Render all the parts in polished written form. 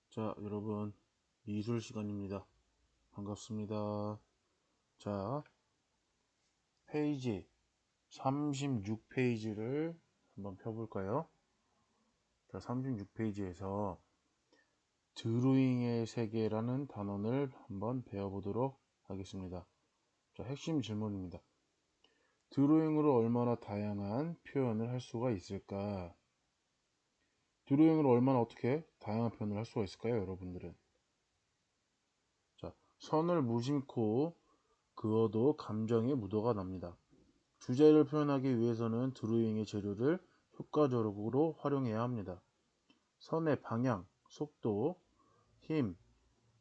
자, 여러분, 미술 시간입니다. 반갑습니다. 자, 페이지 36페이지를 한번 펴볼까요? 자, 36페이지에서 드로잉의 세계라는 단원을 한번 배워보도록 하겠습니다. 자, 핵심 질문입니다. 드로잉으로 얼마나 다양한 표현을 할 수가 있을까? 드로잉으로 얼마나 어떻게 다양한 표현을 할 수가 있을까요, 여러분들은? 자, 선을 무심코 그어도 감정의 묻어가 납니다. 주제를 표현하기 위해서는 드로잉의 재료를 효과적으로 활용해야 합니다. 선의 방향, 속도, 힘,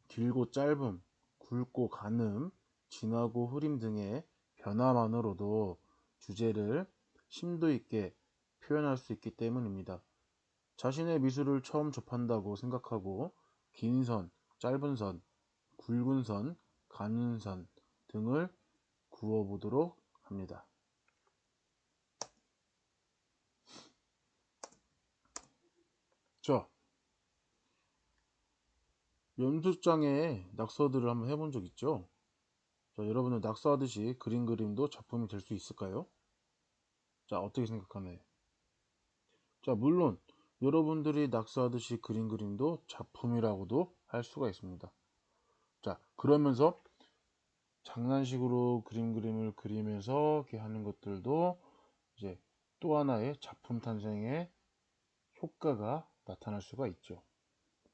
길고 짧음, 굵고 가늠, 진하고 흐림 등의 변화만으로도 주제를 심도 있게 표현할 수 있기 때문입니다. 자신의 미술을 처음 접한다고 생각하고 긴 선, 짧은 선, 굵은 선, 가는 선 등을 그어보도록 합니다. 자, 연습장에 낙서들을 한번 해본 적 있죠? 자, 여러분은 낙서하듯이 그림 그림도 작품이 될 수 있을까요? 자, 어떻게 생각하나요? 자, 물론 여러분들이 낙서하듯이 그림 그림도 작품이라고도 할 수가 있습니다. 자, 그러면서 장난식으로 그림을 그리면서 이렇게 하는 것들도 이제 또 하나의 작품 탄생의 효과가 나타날 수가 있죠.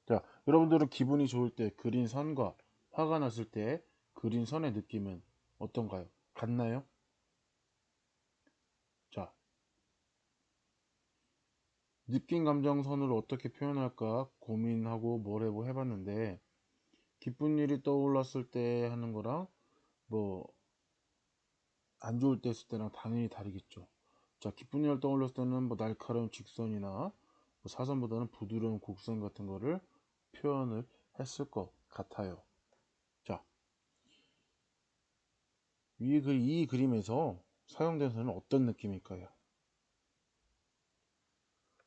자, 여러분들은 기분이 좋을 때 그린 선과 화가 났을 때 그린 선의 느낌은 어떤가요? 같나요? 자, 느낀 감정선을 어떻게 표현할까 고민하고 뭐래고 해봤는데 기쁜 일이 떠올랐을 때 하는 거랑 뭐 안 좋을 때 했을 때랑 당연히 다르겠죠. 자, 기쁜 일을 떠올렸을 때는 뭐 날카로운 직선이나 뭐 사선보다는 부드러운 곡선 같은 거를 표현을 했을 것 같아요. 자, 이 그림에서 사용된 선은 어떤 느낌일까요?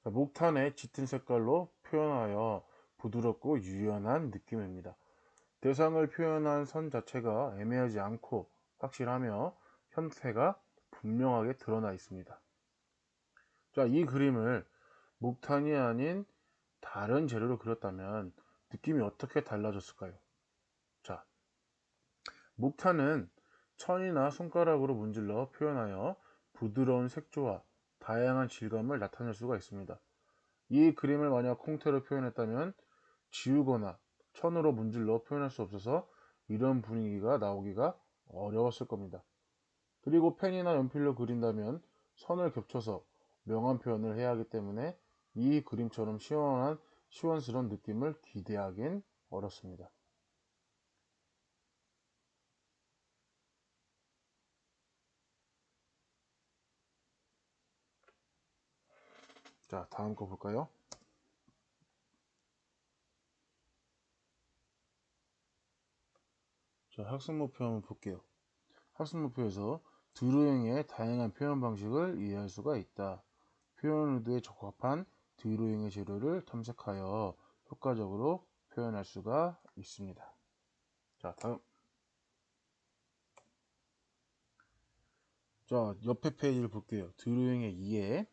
자, 목탄의 짙은 색깔로 표현하여 부드럽고 유연한 느낌입니다. 대상을 표현한 선 자체가 애매하지 않고 확실하며 형태가 분명하게 드러나 있습니다. 자, 이 그림을 목탄이 아닌 다른 재료로 그렸다면 느낌이 어떻게 달라졌을까요? 자, 목탄은 천이나 손가락으로 문질러 표현하여 부드러운 색조와 다양한 질감을 나타낼 수가 있습니다. 이 그림을 만약 콩테로 표현했다면 지우거나 천으로 문질러 표현할 수 없어서 이런 분위기가 나오기가 어려웠을 겁니다. 그리고 펜이나 연필로 그린다면 선을 겹쳐서 명암 표현을 해야 하기 때문에 이 그림처럼 시원스러운 느낌을 기대하긴 어렵습니다. 자, 다음 거 볼까요? 자, 학습 목표 한번 볼게요. 학습 목표에서 드로잉의 다양한 표현 방식을 이해할 수가 있다. 표현 의도에 적합한 드로잉의 재료를 탐색하여 효과적으로 표현할 수가 있습니다. 자, 다음. 자, 옆에 페이지를 볼게요. 드로잉의 이해.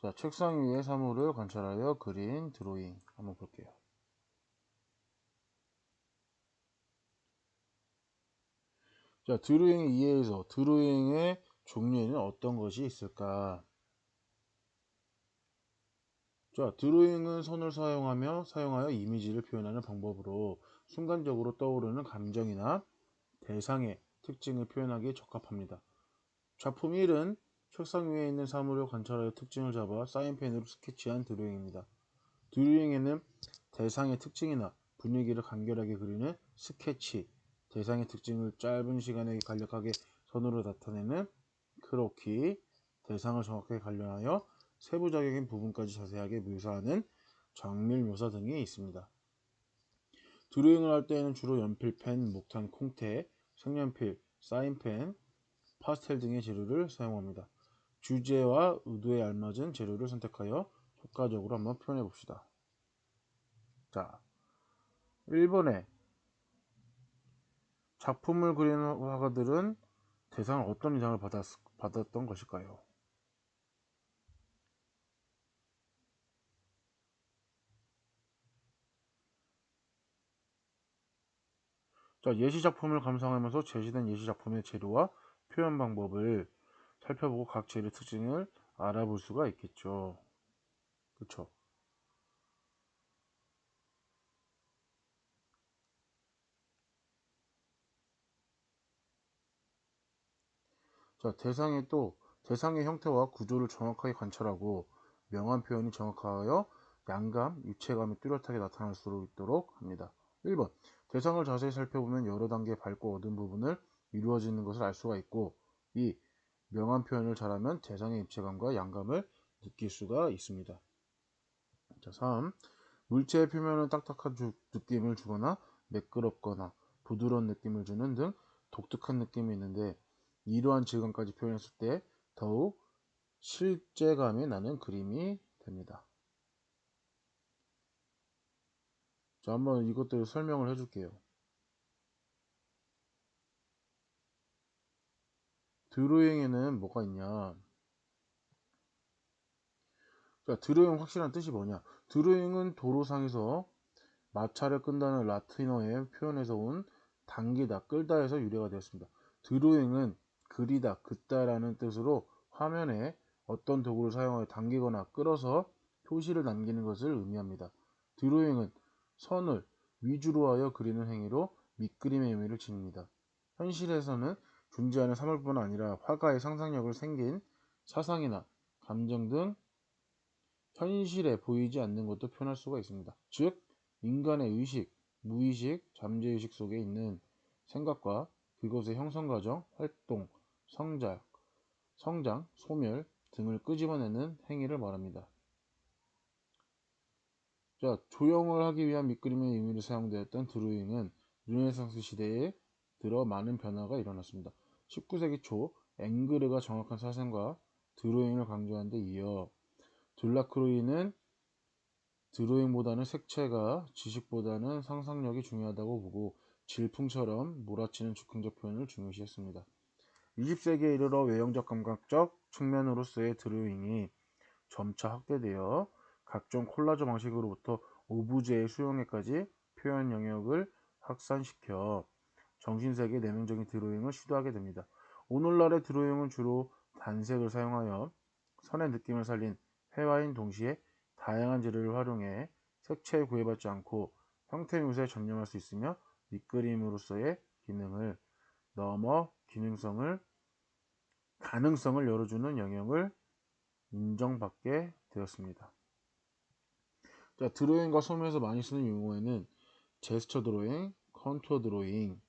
자, 책상 위의 사물을 관찰하여 그린 드로잉 한번 볼게요. 자, 드로잉 이해에서 드로잉의 종류에는 어떤 것이 있을까? 자, 드로잉은 선을 사용하여 이미지를 표현하는 방법으로 순간적으로 떠오르는 감정이나 대상의 특징을 표현하기에 적합합니다. 작품 1은 책상 위에 있는 사물을 관찰하여 특징을 잡아 사인펜으로 스케치한 드로잉입니다. 드로잉에는 대상의 특징이나 분위기를 간결하게 그리는 스케치, 대상의 특징을 짧은 시간에 간략하게 선으로 나타내는 크로키, 대상을 정확하게 관련하여 세부적인 부분까지 자세하게 묘사하는 정밀 묘사 등이 있습니다. 드로잉을 할 때에는 주로 연필펜, 목탄, 콩테, 색연필, 사인펜, 파스텔 등의 재료를 사용합니다. 주제와 의도에 알맞은 재료를 선택하여 효과적으로 한번 표현해 봅시다. 자, 1번에 작품을 그리는 화가들은 대상을 어떤 인상을 받았던 것일까요? 자, 예시작품을 감상하면서 제시된 예시작품의 재료와 표현 방법을 살펴보고 각 재료 특징을 알아볼 수가 있겠죠. 그쵸? 자, 대상의 형태와 구조를 정확하게 관찰하고 명암 표현이 정확하여 양감, 유체감이 뚜렷하게 나타날 수 있도록 합니다. 1번. 대상을 자세히 살펴보면 여러 단계 밟고 얻은 부분을 이루어지는 것을 알 수가 있고 2. 명암 표현을 잘하면 대상의 입체감과 양감을 느낄 수가 있습니다. 자, 3. 물체의 표면은 딱딱한 느낌을 주거나 매끄럽거나 부드러운 느낌을 주는 등 독특한 느낌이 있는데 이러한 질감까지 표현했을 때 더욱 실제감이 나는 그림이 됩니다. 자, 한번 이것들 설명을 해줄게요. 드로잉에는 뭐가 있냐? 자, 드로잉 확실한 뜻이 뭐냐? 드로잉은 도로상에서 마차를 끈다는 라틴어의 표현에서 온 당기다, 끌다에서 유래가 되었습니다. 드로잉은 그리다, 긋다라는 뜻으로 화면에 어떤 도구를 사용하여 당기거나 끌어서 표시를 남기는 것을 의미합니다. 드로잉은 선을 위주로 하여 그리는 행위로 밑그림의 의미를 지닙니다. 현실에서는 존재하는 사물뿐 아니라 화가의 상상력을 생긴 사상이나 감정 등 현실에 보이지 않는 것도 표현할 수가 있습니다. 즉, 인간의 의식, 무의식, 잠재의식 속에 있는 생각과 그것의 형성과정, 활동, 성장, 소멸 등을 끄집어내는 행위를 말합니다. 자, 조형을 하기 위한 밑그림의 의미로 사용되었던 드로잉은 르네상스 시대에 들어 많은 변화가 일어났습니다. 19세기 초 앵그르가 정확한 사생과 드로잉을 강조한 데 이어 들라크로이는 드로잉보다는 색채가 지식보다는 상상력이 중요하다고 보고 질풍처럼 몰아치는 즉흥적 표현을 중요시했습니다. 20세기에 이르러 외형적 감각적 측면으로서의 드로잉이 점차 확대되어 각종 콜라주 방식으로부터 오브제의 수용에까지 표현 영역을 확산시켜 정신세계 내면적인 드로잉을 시도하게 됩니다. 오늘날의 드로잉은 주로 단색을 사용하여 선의 느낌을 살린 회화인 동시에 다양한 재료를 활용해 색채에 구애받지 않고 형태 묘사에 전념할 수 있으며 밑그림으로서의 기능을 넘어 가능성을 열어주는 영역을 인정받게 되었습니다. 자, 드로잉과 소묘에서 많이 쓰는 용어에는 제스처 드로잉, 컨투어 드로잉,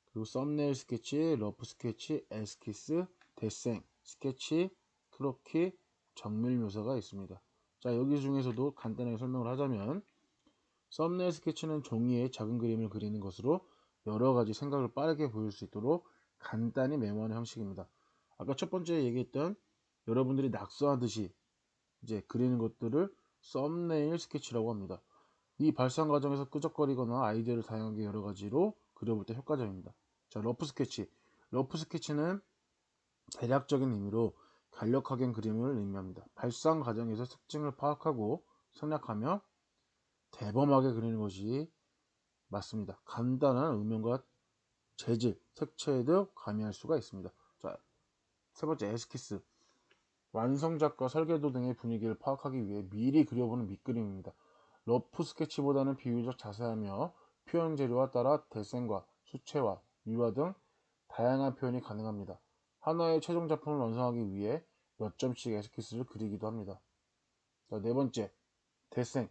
그리고 썸네일 스케치, 러프 스케치, 에스키스, 데생, 스케치, 크로키, 정밀 묘사가 있습니다. 자, 여기 중에서도 간단하게 설명을 하자면 썸네일 스케치는 종이에 작은 그림을 그리는 것으로 여러 가지 생각을 빠르게 보일 수 있도록 간단히 메모하는 형식입니다. 아까 첫 번째 얘기했던 여러분들이 낙서하듯이 이제 그리는 것들을 썸네일 스케치라고 합니다. 이 발상 과정에서 끄적거리거나 아이디어를 다양하게 여러 가지로 그려볼 때 효과적입니다. 자, 러프 스케치. 러프 스케치는 대략적인 의미로 간략하게 그림을 의미합니다. 발상 과정에서 특징을 파악하고 생략하며 대범하게 그리는 것이 맞습니다. 간단한 음영과 재질, 색채에도 가미할 수가 있습니다. 자, 세 번째 에스키스. 완성작과 설계도 등의 분위기를 파악하기 위해 미리 그려보는 밑그림입니다. 러프 스케치보다는 비교적 자세하며 표현 재료와 따라 대생과 수채화, 유화 등 다양한 표현이 가능합니다. 하나의 최종 작품을 완성하기 위해 몇 점씩 에스키스를 그리기도 합니다. 자, 네 번째, 대생.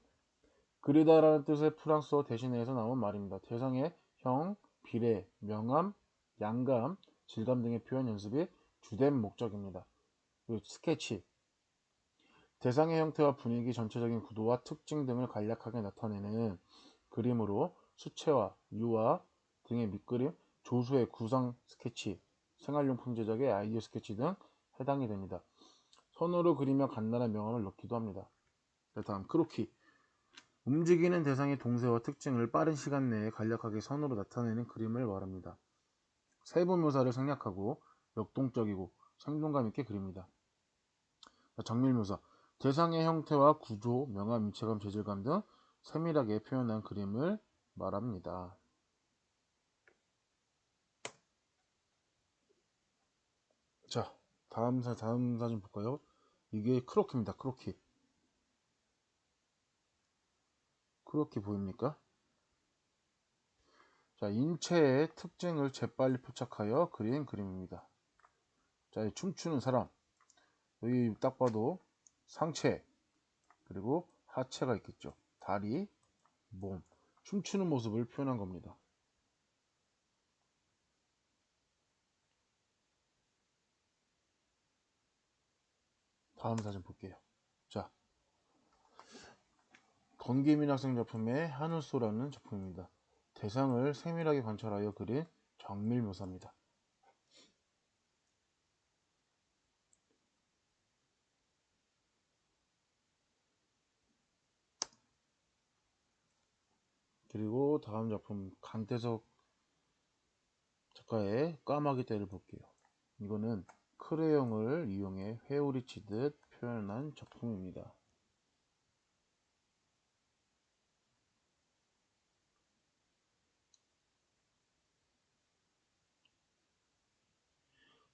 그리다라는 뜻의 프랑스어 대신에서 나온 말입니다. 대상의 형, 비례, 명암, 양감, 질감 등의 표현 연습이 주된 목적입니다. 그리고 스케치. 대상의 형태와 분위기, 전체적인 구도와 특징 등을 간략하게 나타내는 그림으로 수채화, 유화 등의 밑그림, 조수의 구상 스케치, 생활용품 제작의 아이디어 스케치 등 해당이 됩니다. 손으로 그리며 간단한 명암을 넣기도 합니다. 다음 크로키. 움직이는 대상의 동세와 특징을 빠른 시간 내에 간략하게 선으로 나타내는 그림을 말합니다. 세부 묘사를 생략하고 역동적이고 생동감 있게 그립니다. 정밀 묘사. 대상의 형태와 구조, 명암, 입체감, 재질감 등 세밀하게 표현한 그림을 말합니다. 자, 다음 사진 볼까요? 이게 크로키입니다. 크로키. 크로키 보입니까? 자, 인체의 특징을 재빨리 포착하여 그린 그림입니다. 자, 춤추는 사람. 여기 딱 봐도 상체, 그리고 하체가 있겠죠. 다리, 몸. 춤추는 모습을 표현한 겁니다. 다음 사진 볼게요. 자, 권기민 학생 작품의 하늘소라는 작품입니다. 대상을 세밀하게 관찰하여 그린 정밀 묘사입니다. 그리고 다음 작품 강태석 작가의 까마귀 떼를 볼게요. 이거는 크레용을 이용해 회오리 치듯 표현한 작품입니다.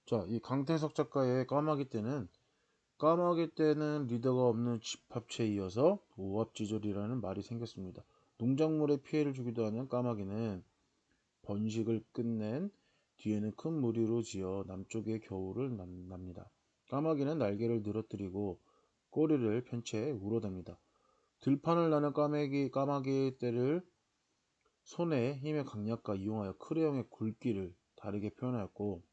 자, 이 강태석 작가의 까마귀 떼는 리더가 없는 집합체에 이어서 오합지졸이라는 말이 생겼습니다. 농작물에 피해를 주기도 하는 까마귀는 번식을 끝낸 뒤에는 큰 무리로 지어 남쪽에 겨울을 납니다. 까마귀는 날개를 늘어뜨리고 꼬리를 편 채 울어댑니다. 들판을 나는 까마귀 떼를 손의 힘의 강약과 이용하여 크레용의 굵기를 다르게 표현하였고,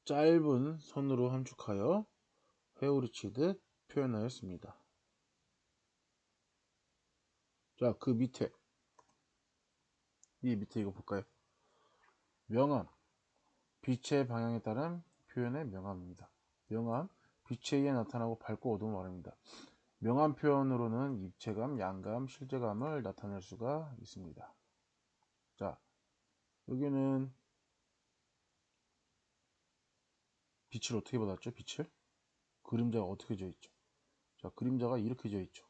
짧은 선으로 함축하여 회오리치듯 표현하였습니다. 자, 그 밑에 이 밑에 이거 볼까요? 명암, 빛의 방향에 따른 표현의 명암입니다. 명암, 빛에 의해 나타나고 밝고 어두운 말입니다. 명암 표현으로는 입체감, 양감, 실제감을 나타낼 수가 있습니다. 자, 여기는 빛을 어떻게 받았죠? 빛을? 그림자가 어떻게 져 있죠? 자, 그림자가 이렇게 져 있죠.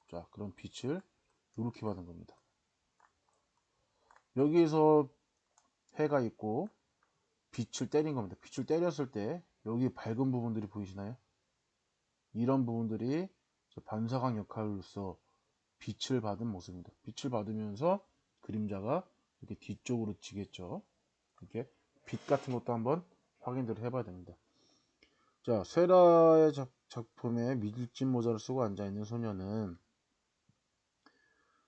자, 그럼 빛을 이렇게 받은 겁니다. 여기에서 해가 있고 빛을 때린 겁니다. 빛을 때렸을 때 여기 밝은 부분들이 보이시나요? 이런 부분들이 반사광 역할로서 빛을 받은 모습입니다. 빛을 받으면서 그림자가 이렇게 뒤쪽으로 지겠죠. 이렇게 빛 같은 것도 한번 확인을 해봐야 됩니다. 자, 세라의 작품에 밀짚 모자를 쓰고 앉아있는 소녀는,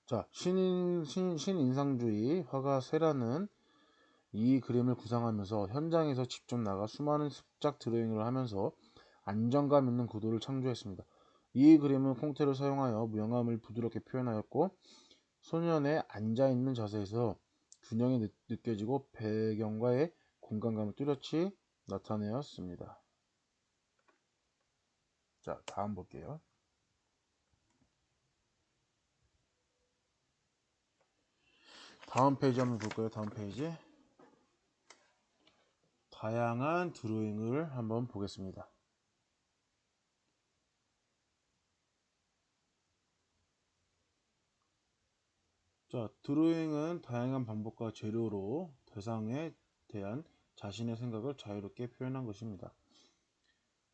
자, 신인상주의 화가 세라는 이 그림을 구상하면서 현장에서 직접 나가 수많은 습작 드로잉을 하면서 안정감 있는 구도를 창조했습니다. 이 그림은 콩테를 사용하여 명암을 부드럽게 표현하였고, 소년의 앉아있는 자세에서 균형이 느껴지고 배경과의 공간감을 뚜렷이 나타내었습니다. 자, 다음 볼게요. 다음 페이지 한번 볼까요? 다음 페이지. 다양한 드로잉을 한번 보겠습니다. 자, 드로잉은 다양한 방법과 재료로 대상에 대한 자신의 생각을 자유롭게 표현한 것입니다.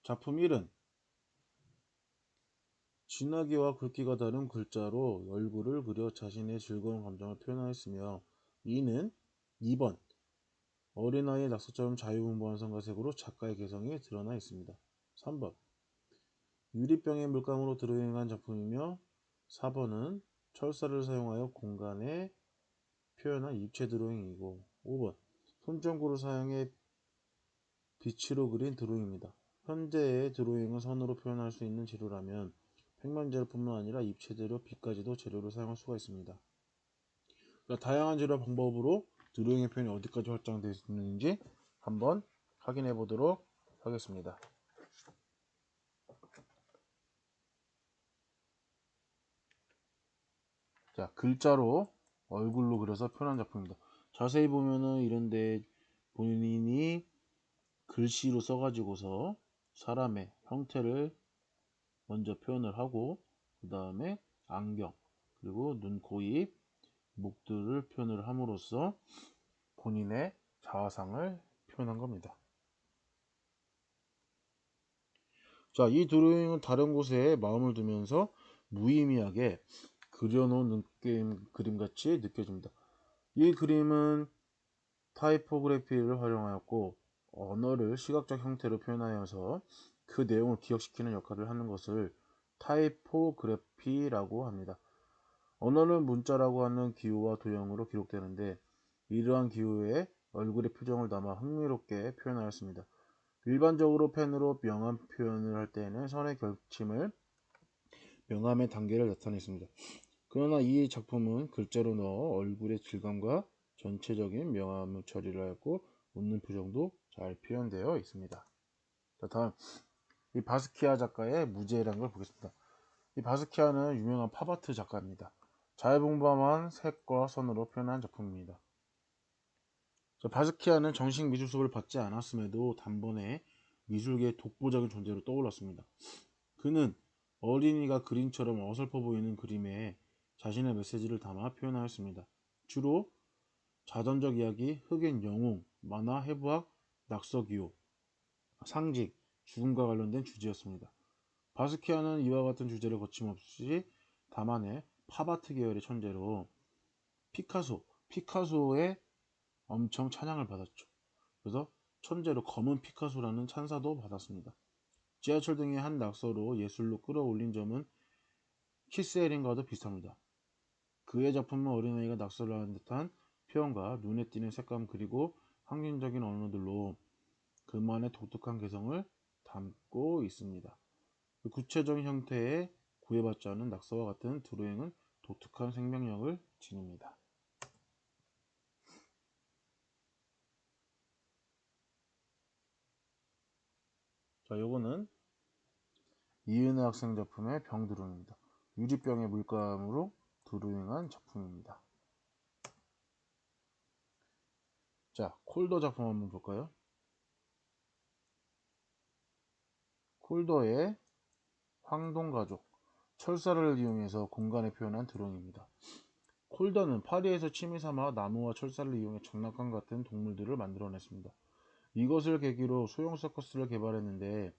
작품 1은 진하기와 굵기가 다른 글자로 얼굴을 그려 자신의 즐거운 감정을 표현하였으며, 2번 어린아이의 낙서처럼 자유분방한 성가색으로 작가의 개성이 드러나 있습니다. 3번 유리병의 물감으로 드로잉한 작품이며, 4번은 철사를 사용하여 공간에 표현한 입체 드로잉이고, 5번 손전구를 사용해 빛으로 그린 드로잉입니다. 현대의 드로잉은 선으로 표현할 수 있는 재료라면 평면재료뿐만 아니라 입체재료, 빛까지도 재료로 사용할 수가 있습니다. 그러니까 다양한 재료 방법으로 드로잉의 표현이 어디까지 확장되어 있는지 한번 확인해 보도록 하겠습니다. 자, 글자로 얼굴로 그려서 표현한 작품입니다. 자세히 보면은 이런데 본인이 글씨로 써가지고서 사람의 형태를 먼저 표현을 하고 그 다음에 안경 그리고 눈, 코, 입, 목들을 표현을 함으로써 본인의 자아상을 표현한 겁니다. 자, 이 드로잉은 다른 곳에 마음을 두면서 무의미하게 그려놓은 그림같이 느껴집니다. 이 그림은 타이포그래피를 활용하였고 언어를 시각적 형태로 표현하여서 그 내용을 기억시키는 역할을 하는 것을 타이포그래피라고 합니다. 언어는 문자라고 하는 기호와 도형으로 기록되는데 이러한 기호에 얼굴의 표정을 담아 흥미롭게 표현하였습니다. 일반적으로 펜으로 명암 표현을 할 때에는 선의 겹침을 명암의 단계를 나타냈습니다. 그러나 이 작품은 글자로 넣어 얼굴의 질감과 전체적인 명암 처리를 하였고 웃는 표정도 잘 표현되어 있습니다. 자, 다음 이 바스키아 작가의 무제라는 걸 보겠습니다. 이 바스키아는 유명한 팝아트 작가입니다. 자유분방한 색과 선으로 표현한 작품입니다. 자, 바스키아는 정식 미술 수업을 받지 않았음에도 단번에 미술계의 독보적인 존재로 떠올랐습니다. 그는 어린이가 그림처럼 어설퍼 보이는 그림에 자신의 메시지를 담아 표현하였습니다. 주로 자전적 이야기, 흑인 영웅, 만화, 해부학, 낙서기호, 상징, 죽음과 관련된 주제였습니다. 바스키아는 이와 같은 주제를 거침없이 담아내 팝아트 계열의 천재로 피카소의 엄청 찬양을 받았죠. 그래서 천재로 검은 피카소라는 찬사도 받았습니다. 지하철 등의 한 낙서로 예술로 끌어올린 점은 키스에린과도 비슷합니다. 그의 작품은 어린아이가 낙서를 하는 듯한 표현과 눈에 띄는 색감 그리고 상징적인 언어들로 그만의 독특한 개성을 담고 있습니다. 구체적인 형태의 구애받지 않은 낙서와 같은 드로잉은 독특한 생명력을 지닙니다. 자, 요거는 이은혜 학생 작품의 병 드로잉입니다. 유리병의 물감으로 드로잉한 작품입니다. 자, 콜더 작품 한번 볼까요? 콜더의 황동가족, 철사를 이용해서 공간을 표현한 드로잉입니다. 콜더는 파리에서 취미삼아 나무와 철사를 이용해 장난감 같은 동물들을 만들어냈습니다. 이것을 계기로 소형 서커스를 개발했는데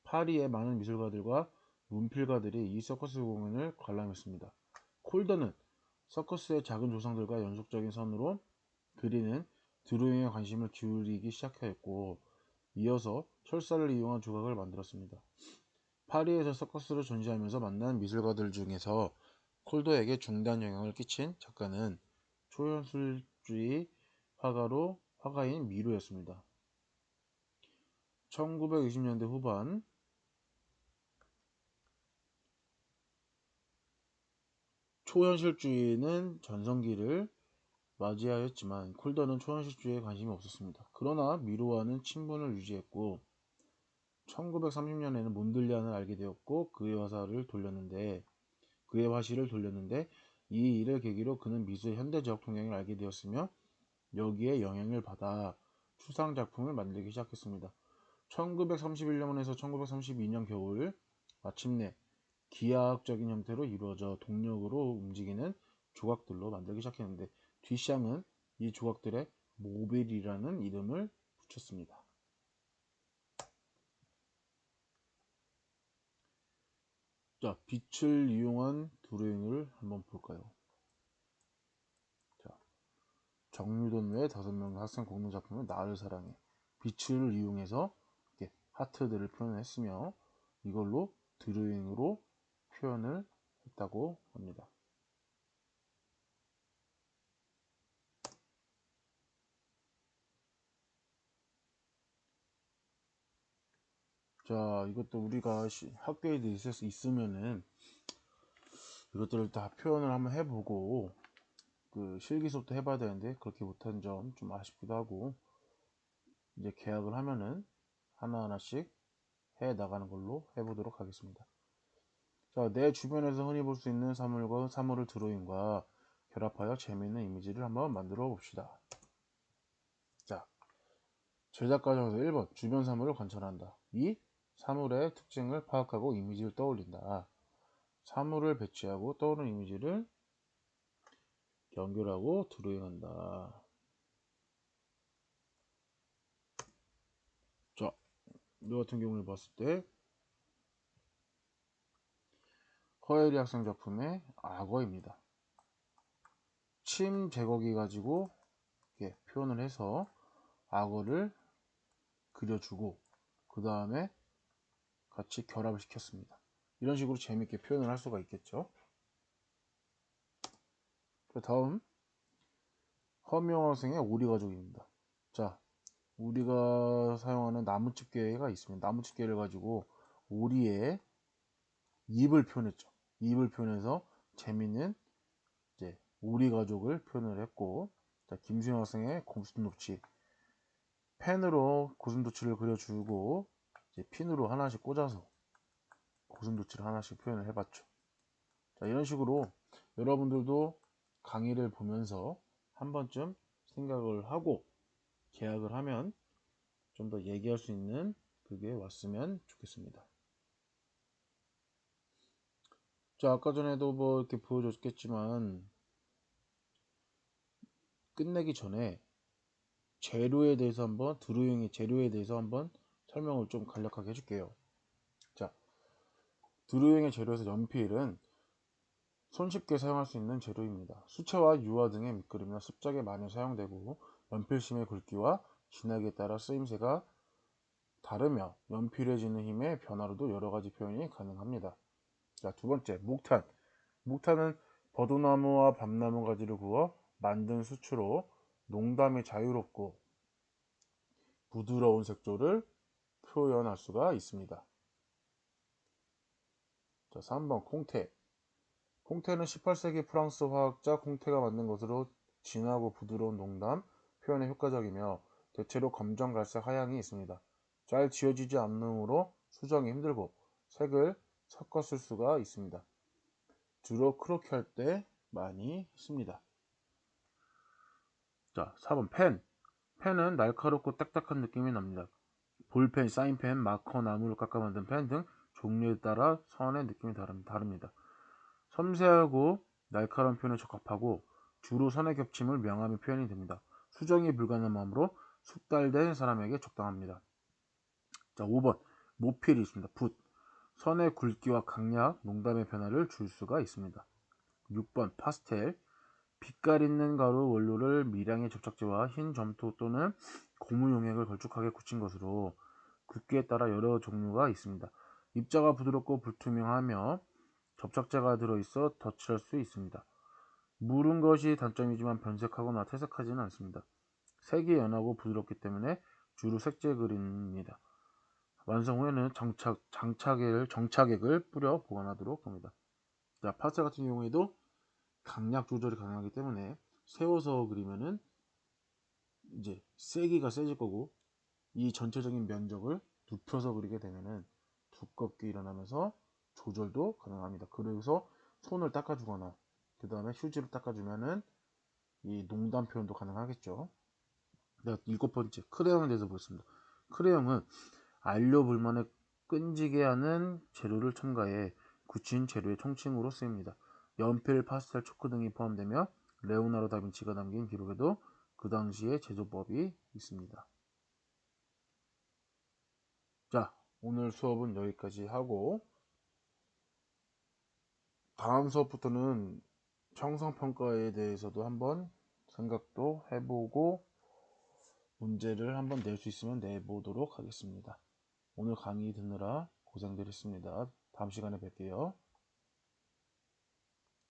파리의 많은 미술가들과 문필가들이 이 서커스 공연을 관람했습니다. 콜더는 서커스의 작은 조상들과 연속적인 선으로 그리는 드로잉에 관심을 기울이기 시작하였고 이어서 철사를 이용한 조각을 만들었습니다. 파리에서 서커스를 전시하면서 만난 미술가들 중에서 콜더에게 중대한 영향을 끼친 작가는 초현실주의 화가인 미루였습니다. 1920년대 후반 초현실주의는 전성기를 맞이하였지만 콜더는 초현실주의에 관심이 없었습니다. 그러나 미루와는 친분을 유지했고 1930년에는 몬들리안을 알게 되었고 그의 화실을 돌렸는데 이 일을 계기로 그는 미술의 현대적 동향을 알게 되었으며 여기에 영향을 받아 추상 작품을 만들기 시작했습니다. 1931년에서 1932년 겨울 마침내 기하학적인 형태로 이루어져 동력으로 움직이는 조각들로 만들기 시작했는데 뒤샹은 이 조각들에 모빌이라는 이름을 붙였습니다. 자, 빛을 이용한 드로잉을 한번 볼까요? 자, 정유돈 외 5명 학생 공동 작품은 나를 사랑해. 빛을 이용해서 이렇게 하트들을 표현했으며 이걸로 드로잉으로 표현을 했다고 합니다. 자, 이것도 우리가 학교에 있으면은 이것들을 다 표현을 한번 해보고 그 실기 수업도 해봐야 되는데 그렇게 못한 점 좀 아쉽기도 하고 이제 개학을 하면은 하나하나씩 해 나가는 걸로 해보도록 하겠습니다. 자, 내 주변에서 흔히 볼 수 있는 사물과 사물을 드로잉과 결합하여 재미있는 이미지를 한번 만들어 봅시다. 자, 제작 과정에서 1번 주변 사물을 관찰한다. 2. 사물의 특징을 파악하고 이미지를 떠올린다. 사물을 배치하고 떠오르는 이미지를 연결하고 드로잉한다. 자, 이 같은 경우를 봤을 때 허예리 학생 작품의 악어입니다. 침 제거기 가지고 이렇게 표현을 해서 악어를 그려주고 그 다음에 같이 결합을 시켰습니다. 이런 식으로 재밌게 표현을 할 수가 있겠죠. 그 다음 허명 학생의 오리가족입니다. 자, 우리가 사용하는 나무집게가 있습니다. 나무집게를 가지고 오리의 입을 표현했죠. 입을 표현해서 재밌는 이제 오리가족을 표현을 했고, 자, 김수영 학생의 고슴도치 펜으로 고슴도치를 그려주고 이제 핀으로 하나씩 꽂아서 고슴도치를 하나씩 표현을 해봤죠. 자, 이런 식으로 여러분들도 강의를 보면서 한 번쯤 생각을 하고 계약을 하면 좀 더 얘기할 수 있는 그게 왔으면 좋겠습니다. 자, 아까 전에도 뭐 이렇게 보여줬겠지만 끝내기 전에 재료에 대해서 한번 드로잉의 재료에 대해서 한번 설명을 좀 간략하게 해줄게요. 자, 드로잉의 재료에서 연필은 손쉽게 사용할 수 있는 재료입니다. 수채화, 유화 등의 밑그림이나 습작에 많이 사용되고 연필심의 굵기와 진하기에 따라 쓰임새가 다르며 연필에 지는 힘의 변화로도 여러가지 표현이 가능합니다. 자, 두 번째, 목탄. 목탄은 버드나무와 밤나무 가지를 구워 만든 수초로 농담이 자유롭고 부드러운 색조를 표현할 수가 있습니다. 자, 3번 콩테. 콩테는 18세기 프랑스 화학자 콩테가 만든 것으로 진하고 부드러운 농담 표현에 효과적이며 대체로 검정, 갈색, 하향이 있습니다. 잘 지워지지 않으므로 수정이 힘들고 색을 섞어 쓸 수가 있습니다. 주로 크로키할 때 많이 씁니다. 자, 4번 펜. 펜은 날카롭고 딱딱한 느낌이 납니다. 볼펜, 사인펜, 마커, 나무를 깎아 만든 펜 등 종류에 따라 선의 느낌이 다릅니다. 섬세하고 날카로운 표현에 적합하고 주로 선의 겹침을 명암히 표현이 됩니다. 수정이 불가능한 마음으로 숙달된 사람에게 적당합니다. 자, 5번 모필이 있습니다. 붓. 선의 굵기와 강약, 농담의 변화를 줄 수가 있습니다. 6번 파스텔. 빛깔 있는 가루 원료를 미량의 접착제와 흰 점토 또는 고무 용액을 걸쭉하게 굳힌 것으로 굵기에 따라 여러 종류가 있습니다. 입자가 부드럽고 불투명하며 접착제가 들어있어 덧칠할 수 있습니다. 무른 것이 단점이지만 변색하거나 퇴색하지는 않습니다. 색이 연하고 부드럽기 때문에 주로 색재 그림입니다. 완성 후에는 정착액을 뿌려 보관하도록 합니다. 자, 파스텔 같은 경우에도 강약 조절이 가능하기 때문에 세워서 그리면은 이제 세기가 세질 거고 이 전체적인 면적을 눕혀서 그리게 되면은 두껍게 일어나면서 조절도 가능합니다. 그래서 손을 닦아주거나 그 다음에 휴지로 닦아주면은 이 농담 표현도 가능하겠죠. 일곱 번째 크레용에 대해서 보겠습니다. 크레용은 안료 불만을 끈지게 하는 재료를 첨가해 굳힌 재료의 총칭으로 쓰입니다. 연필, 파스텔, 초크 등이 포함되며 레오나르도 다빈치가 남긴 기록에도 그 당시의 제조법이 있습니다. 자, 오늘 수업은 여기까지 하고 다음 수업부터는 형성평가에 대해서도 한번 생각도 해보고 문제를 한번 낼 수 있으면 내보도록 하겠습니다. 오늘 강의 듣느라 고생들 했습니다. 다음 시간에 뵐게요.